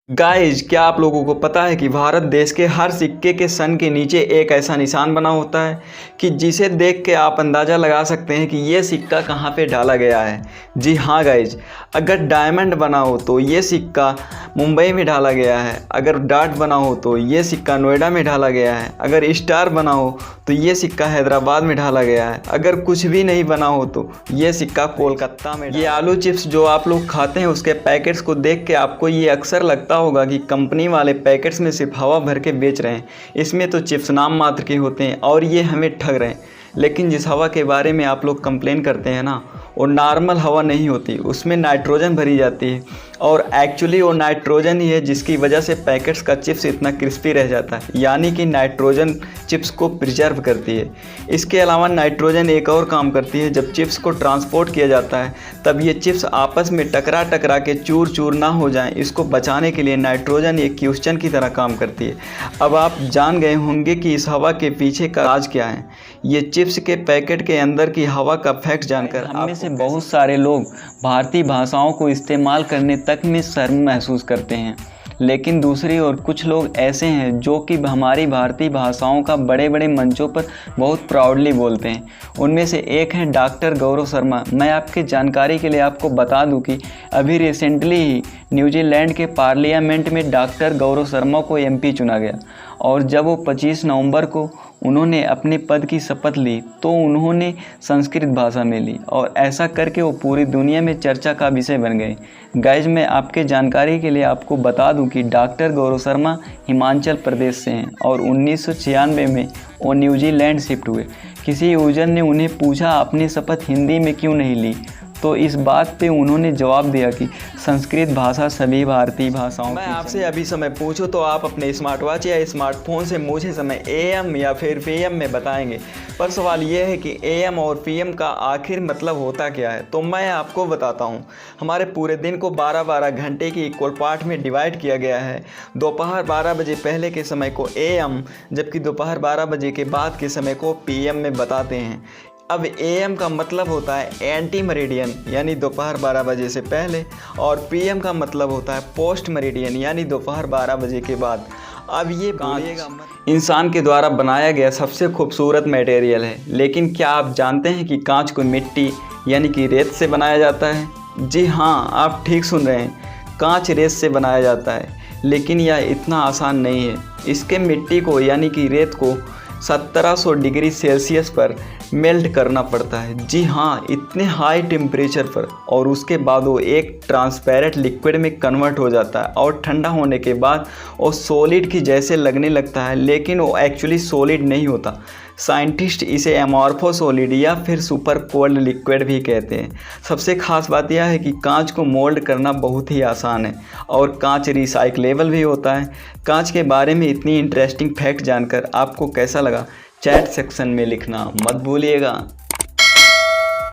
Guys, क्या आप लोगों को पता है कि भारत देश के हर सिक्के के सन के नीचे एक ऐसा निशान बना होता है कि जिसे देख के आप अंदाज़ा लगा सकते हैं कि ये सिक्का कहाँ पे डाला गया है। जी हाँ गाइज, अगर डायमंड बना हो तो ये सिक्का मुंबई में डाला गया है, अगर डार्ट बना हो तो ये सिक्का नोएडा में डाला गया है, अगर स्टार बना हो तो ये सिक्का हैदराबाद में डाला गया है, अगर कुछ भी नहीं बना हो तो ये सिक्का कोलकाता में। ये आलू चिप्स जो आप लोग खाते हैं उसके पैकेट्स को देख के आपको ये अक्सर लगता होगा कि कंपनी वाले पैकेट्स में सिर्फ हवा भर के बेच रहे हैं, इसमें तो चिप्स नाम मात्र के होते हैं और ये हमें ठग रहे हैं। लेकिन जिस हवा के बारे में आप लोग कंप्लेन करते हैं ना, वो नॉर्मल हवा नहीं होती, उसमें नाइट्रोजन भरी जाती है और एक्चुअली वो नाइट्रोजन ही है जिसकी वजह से पैकेट्स का चिप्स इतना क्रिस्पी रह जाता है, यानी कि नाइट्रोजन चिप्स को प्रिजर्व करती है। इसके अलावा नाइट्रोजन एक और काम करती है, जब चिप्स को ट्रांसपोर्ट किया जाता है तब ये चिप्स आपस में टकरा के चूर चूर ना हो जाएं, इसको बचाने के लिए नाइट्रोजन एक क्वेश्चन की तरह काम करती है। अब आप जान गए होंगे कि इस हवा के पीछे का राज क्या है। ये चिप्स के पैकेट के अंदर की हवा का फैक्ट जानकर हम में से बहुत सारे लोग भारतीय भाषाओं को इस्तेमाल करने तक में शर्म महसूस करते हैं, लेकिन दूसरी ओर कुछ लोग ऐसे हैं जो कि हमारी भारतीय भाषाओं का बड़े बड़े मंचों पर बहुत प्राउडली बोलते हैं। उनमें से एक है डॉक्टर गौरव शर्मा। मैं आपकी जानकारी के लिए आपको बता दूं कि अभी रिसेंटली ही न्यूजीलैंड के पार्लियामेंट में डॉक्टर गौरव शर्मा को एमपी चुना गया और जब वो 25 नवंबर को उन्होंने अपने पद की शपथ ली तो उन्होंने संस्कृत भाषा में ली और ऐसा करके वो पूरी दुनिया में चर्चा का विषय बन गए। गाइज, मैं आपके जानकारी के लिए आपको बता दूं कि डॉक्टर गौरव शर्मा हिमाचल प्रदेश से हैं और 1996 में वो न्यूजीलैंड शिफ्ट हुए। किसी यूजर ने उन्हें पूछा अपनी शपथ हिंदी में क्यों नहीं ली, तो इस बात पे उन्होंने जवाब दिया कि संस्कृत भाषा सभी भारतीय भाषाओं। मैं आपसे अभी समय पूछूं तो आप अपने स्मार्ट वॉच या स्मार्टफोन से मुझे समय AM या फिर PM में बताएंगे, पर सवाल ये है कि AM और PM का आखिर मतलब होता क्या है। तो मैं आपको बताता हूँ। हमारे पूरे दिन को 12-12 घंटे की इक्वल पार्ट में डिवाइड किया गया है। दोपहर 12 बजे पहले के समय को AM, जबकि दोपहर 12 बजे के बाद के समय को PM में बताते हैं। अब AM का मतलब होता है एंटी मेरिडियन, यानी दोपहर 12 बजे से पहले, और PM का मतलब होता है पोस्ट मेरिडियन, यानी दोपहर 12 बजे के बाद। अब ये कांच इंसान के द्वारा बनाया गया सबसे खूबसूरत मटेरियल है, लेकिन क्या आप जानते हैं कि कांच को मिट्टी यानी कि रेत से बनाया जाता है? जी हाँ, आप ठीक सुन रहे हैं, कांच रेत से बनाया जाता है, लेकिन यह इतना आसान नहीं है। इसके मिट्टी को यानी कि रेत को 1700 डिग्री सेल्सियस पर मेल्ट करना पड़ता है। जी हाँ, इतने हाई टेम्परेचर पर, और उसके बाद वो एक ट्रांसपेरेंट लिक्विड में कन्वर्ट हो जाता है और ठंडा होने के बाद वो सॉलिड की जैसे लगने लगता है, लेकिन वो एक्चुअली सॉलिड नहीं होता। साइंटिस्ट इसे एमॉर्फो सॉलिड या फिर सुपर कोल्ड लिक्विड भी कहते हैं। सबसे खास बात यह है कि कांच को मोल्ड करना बहुत ही आसान है और कांच रिसाइक्लेबल भी होता है। कांच के बारे में इतनी इंटरेस्टिंग फैक्ट जानकर आपको कैसा लगा, चैट सेक्शन में लिखना मत भूलिएगा।